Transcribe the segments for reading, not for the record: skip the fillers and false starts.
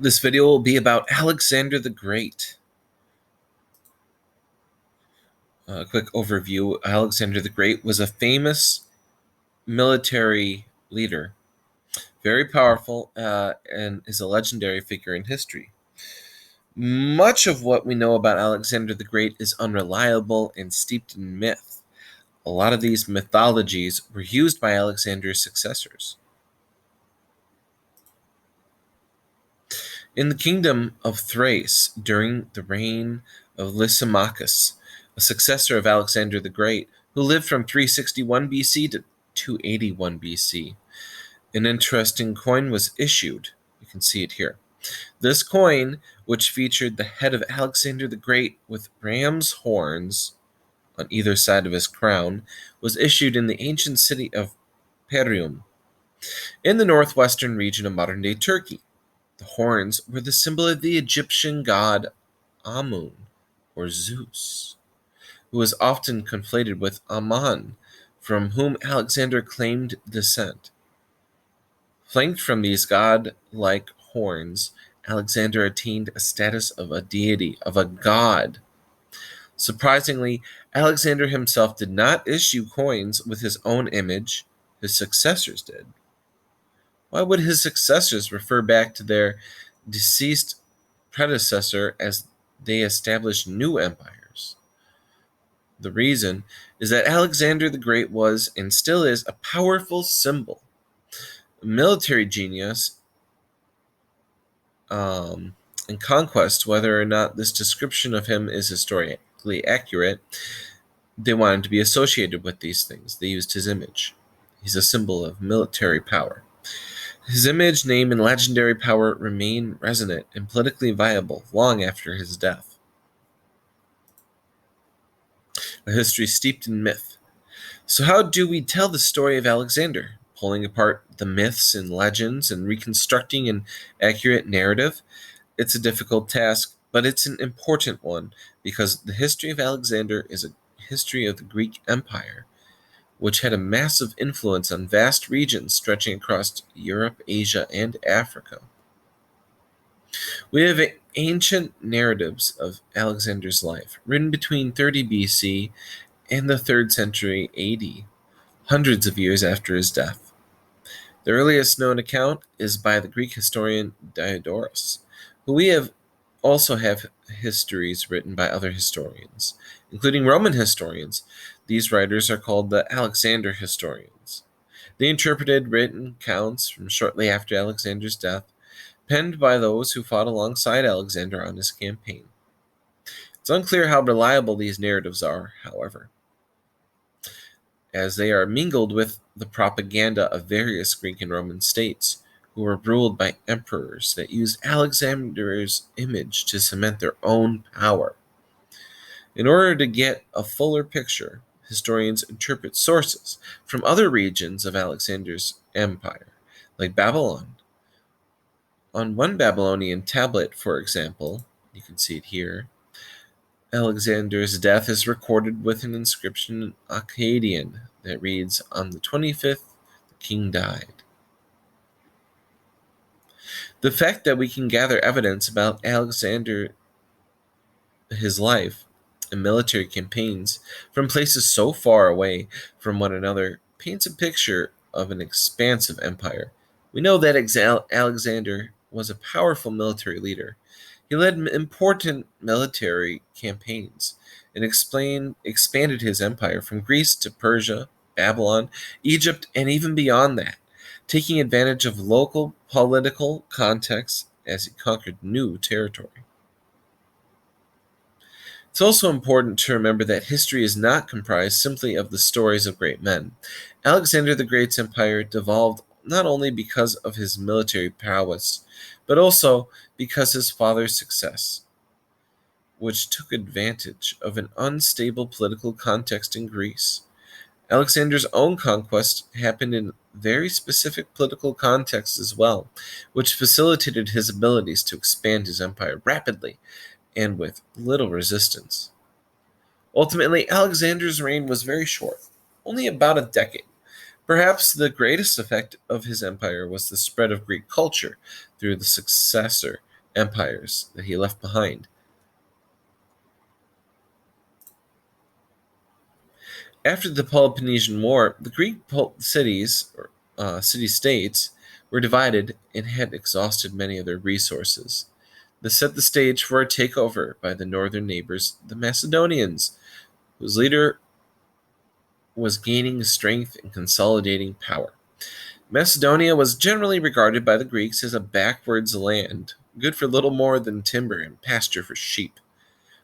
This video will be about Alexander the Great. A quick overview. Alexander the Great was a famous military leader, very powerful, and is a legendary figure in history. Much of what we know about Alexander the Great is unreliable and steeped in myth. A lot of these mythologies were used by Alexander's successors. In the kingdom of Thrace, during the reign of Lysimachus, a successor of Alexander the Great, who lived from 361 BC to 281 BC, an interesting coin was issued. You can see it here. This coin, which featured the head of Alexander the Great with ram's horns on either side of his crown, was issued in the ancient city of Perium, in the northwestern region of modern-day Turkey. The horns were the symbol of the Egyptian god Amun, or Zeus, who was often conflated with Ammon, from whom Alexander claimed descent. Flanked from these god-like horns, Alexander attained a status of a deity, of a god. Surprisingly, Alexander himself did not issue coins with his own image. His successors did. Why would his successors refer back to their deceased predecessor as they established new empires? The reason is that Alexander the Great was, and still is, a powerful symbol, a military genius, and conquest. Whether or not this description of him is historically accurate, they wanted to be associated with these things. They used his image. He's a symbol of military power. His image, name, and legendary power remain resonant and politically viable long after his death. A history steeped in myth. So how do we tell the story of Alexander? Pulling apart the myths and legends and reconstructing an accurate narrative? It's a difficult task, but it's an important one because the history of Alexander is a history of the Greek Empire, which had a massive influence on vast regions stretching across Europe, Asia, and Africa. We have ancient narratives of Alexander's life, written between 30 BC and the 3rd century AD, hundreds of years after his death. The earliest known account is by the Greek historian Diodorus, who we also have histories written by other historians, including Roman historians. These writers are called the Alexander historians. They interpreted written accounts from shortly after Alexander's death, penned by those who fought alongside Alexander on his campaign. It's unclear how reliable these narratives are, however, as they are mingled with the propaganda of various Greek and Roman states, who were ruled by emperors that used Alexander's image to cement their own power. In order to get a fuller picture, historians interpret sources from other regions of Alexander's empire, like Babylon. On one Babylonian tablet, for example, you can see it here, Alexander's death is recorded with an inscription in Akkadian that reads, "On the 25th, the king died." The fact that we can gather evidence about Alexander, his life, and military campaigns from places so far away from one another paints a picture of an expansive empire. We know that Alexander was a powerful military leader. He led important military campaigns and expanded his empire from Greece to Persia, Babylon, Egypt, and even beyond that, taking advantage of local political context as he conquered new territory. It's also important to remember that history is not comprised simply of the stories of great men. Alexander the Great's empire devolved not only because of his military prowess, but also because his father's success, which took advantage of an unstable political context in Greece. Alexander's own conquest happened in very specific political contexts as well, which facilitated his abilities to expand his empire rapidly and with little resistance. Ultimately, Alexander's reign was very short, only about a decade. Perhaps the greatest effect of his empire was the spread of Greek culture through the successor empires that he left behind. After the Peloponnesian War, the Greek cities, or city-states, were divided and had exhausted many of their resources. This set the stage for a takeover by the northern neighbors, the Macedonians, whose leader was gaining strength and consolidating power. Macedonia was generally regarded by the Greeks as a backwards land, good for little more than timber and pasture for sheep.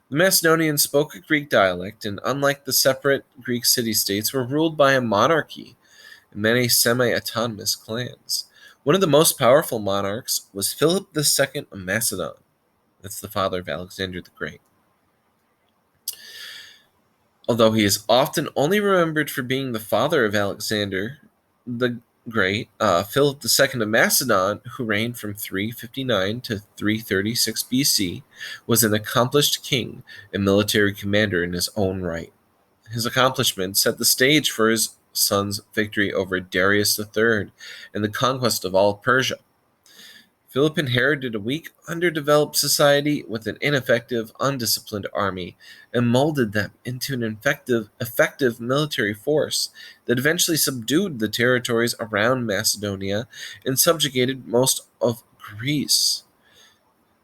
The Macedonians spoke a Greek dialect, and unlike the separate Greek city-states, were ruled by a monarchy and many semi-autonomous clans. One of the most powerful monarchs was Philip II of Macedon. That's the father of Alexander the Great. Although he is often only remembered for being the father of Alexander the Great, Philip II of Macedon, who reigned from 359 to 336 BC, was an accomplished king and military commander in his own right. His accomplishments set the stage for his son's victory over Darius III and the conquest of all Persia. Philip inherited a weak, underdeveloped society with an ineffective, undisciplined army and molded them into an effective military force that eventually subdued the territories around Macedonia and subjugated most of Greece.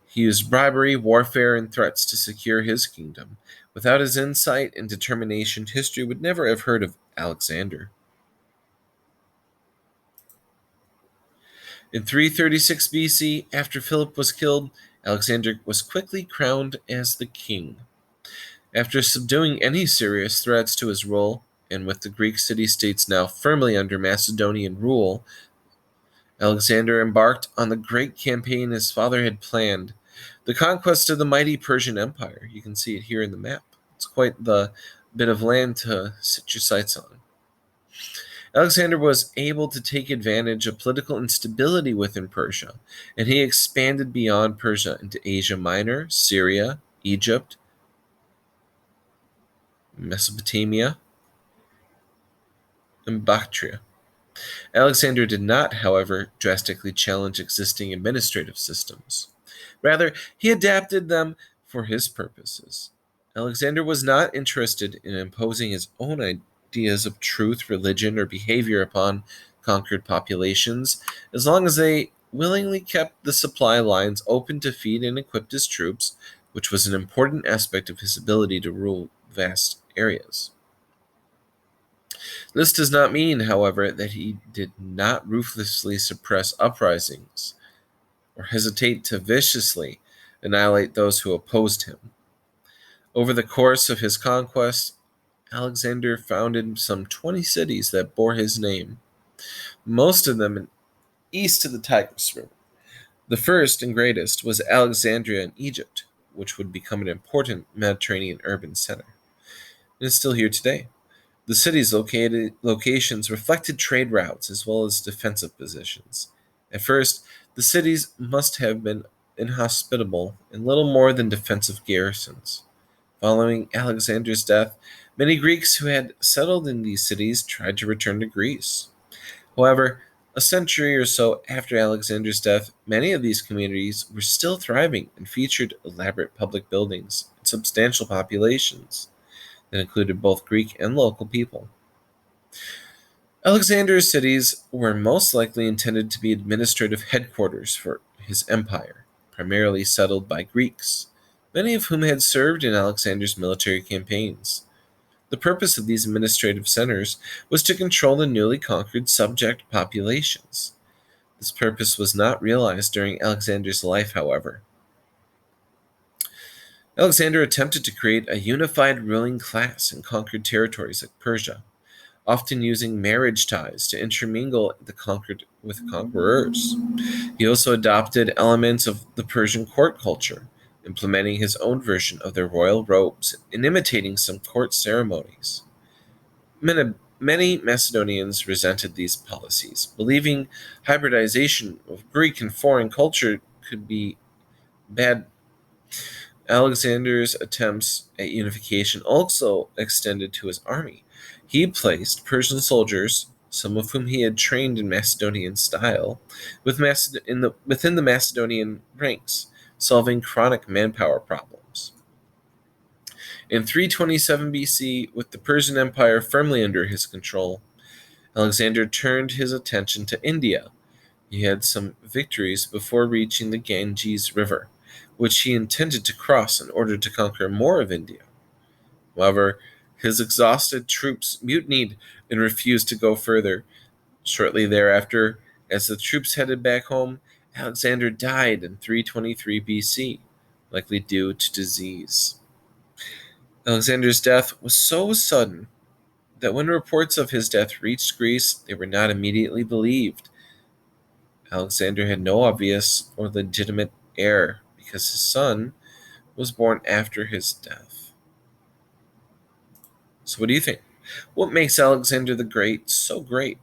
He used bribery, warfare, and threats to secure his kingdom. Without his insight and determination, history would never have heard of Alexander. In 336 BC, after Philip was killed, Alexander was quickly crowned as the king. After subduing any serious threats to his rule, and with the Greek city-states now firmly under Macedonian rule, Alexander embarked on the great campaign his father had planned, the conquest of the mighty Persian Empire. You can see it here in the map. It's quite the bit of land to sit your sights on. Alexander was able to take advantage of political instability within Persia, and he expanded beyond Persia into Asia Minor, Syria, Egypt, Mesopotamia, and Bactria. Alexander did not, however, drastically challenge existing administrative systems. Rather, he adapted them for his purposes. Alexander was not interested in imposing his own ideas of truth, religion, or behavior upon conquered populations, as long as they willingly kept the supply lines open to feed and equip his troops, which was an important aspect of his ability to rule vast areas. This does not mean, however, that he did not ruthlessly suppress uprisings or hesitate to viciously annihilate those who opposed him. Over the course of his conquest, Alexander founded some 20 cities that bore his name, most of them east of the Tigris River. The first and greatest was Alexandria in Egypt, which would become an important Mediterranean urban center. It is still here today. The city's locations reflected trade routes as well as defensive positions. At first, the cities must have been inhospitable and little more than defensive garrisons. Following Alexander's death, many Greeks who had settled in these cities tried to return to Greece. However, a century or so after Alexander's death, many of these communities were still thriving and featured elaborate public buildings and substantial populations that included both Greek and local people. Alexander's cities were most likely intended to be administrative headquarters for his empire, primarily settled by Greeks, many of whom had served in Alexander's military campaigns. The purpose of these administrative centers was to control the newly conquered subject populations. This purpose was not realized during Alexander's life, however. Alexander attempted to create a unified ruling class in conquered territories like Persia, often using marriage ties to intermingle the conquered with conquerors. He also adopted elements of the Persian court culture, implementing his own version of their royal robes and imitating some court ceremonies. Many Macedonians resented these policies, believing hybridization of Greek and foreign culture could be bad. Alexander's attempts at unification also extended to his army. He placed Persian soldiers, some of whom he had trained in Macedonian style, within the Macedonian ranks, solving chronic manpower problems. In 327 BC, with the Persian Empire firmly under his control, Alexander turned his attention to India. He had some victories before reaching the Ganges River, which he intended to cross in order to conquer more of India. However, his exhausted troops mutinied and refused to go further. Shortly thereafter, as the troops headed back home, Alexander died in 323 BC, likely due to disease. Alexander's death was so sudden that when reports of his death reached Greece, they were not immediately believed. Alexander had no obvious or legitimate heir because his son was born after his death. So, what do you think? What makes Alexander the Great so great?